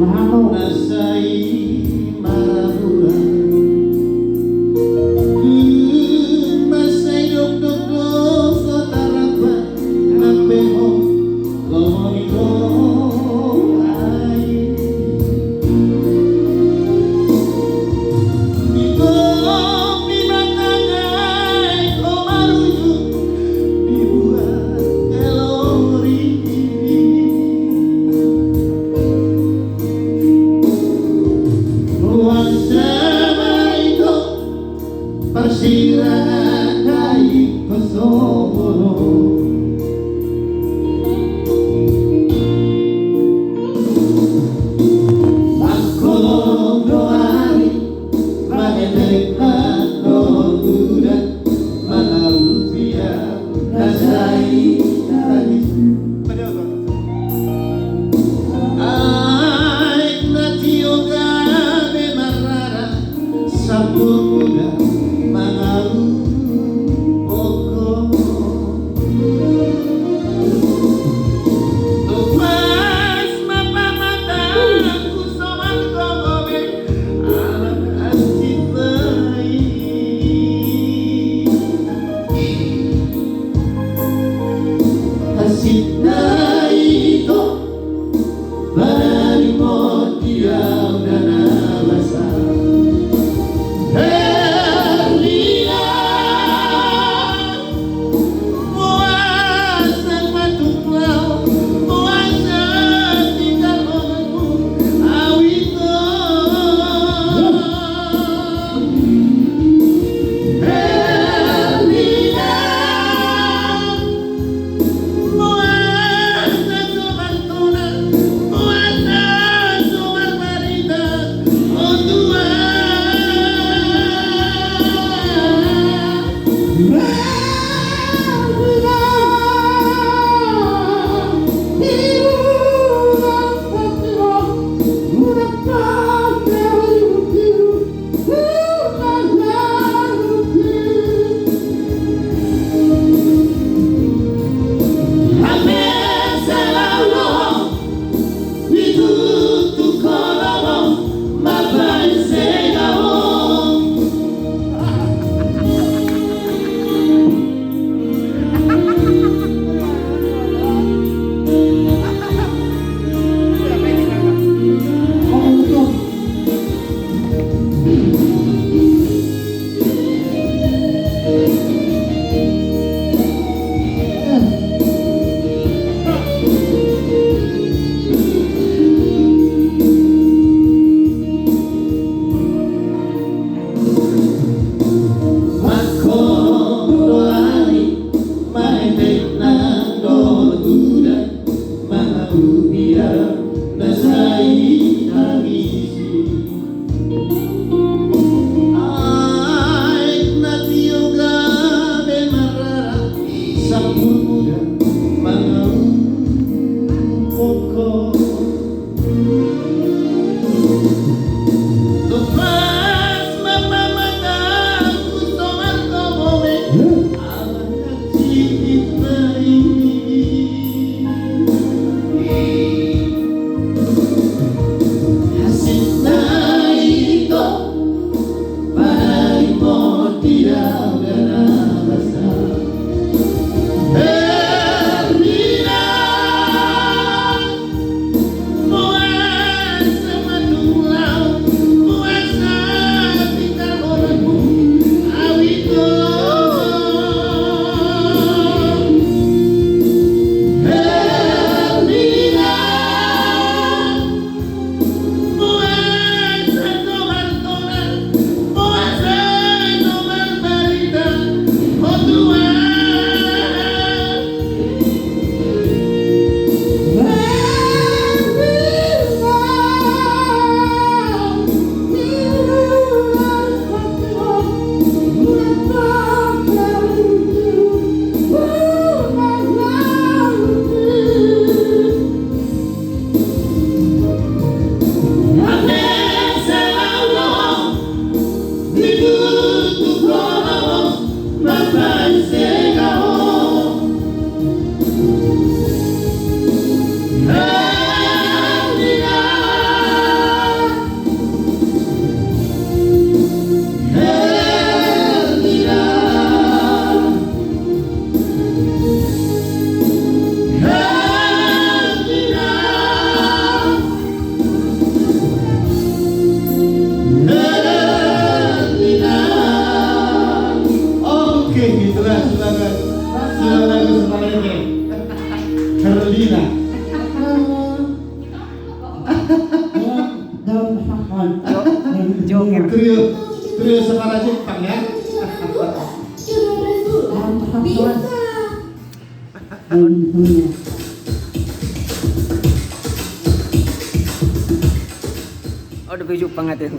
nasa'y maramulan. Masayok dugdog sa tarapan ng beho como ito ay di ko pinatagay o marunong dibuat kalori. Huwag sama ito pagsiraan kahit pasoro. Ako do'y maneteklat noon udah malausia nasa'y nangis. Ay natiyoga de marara sa pupuga mga oko. Tupas mapamata gusto man kobe alam at kita'y kasit na ito balik mo diyaw na nabasa. Herlina buwas ang matuklaw, buwas ang tingkalon mo awit ko. Herlina buwas ang sumaltunan, buwas ang sumalbaritan o tuwa. Hasit na ito trio sekolah Jepang ya. Bisa. Oh, udah baju pengatin.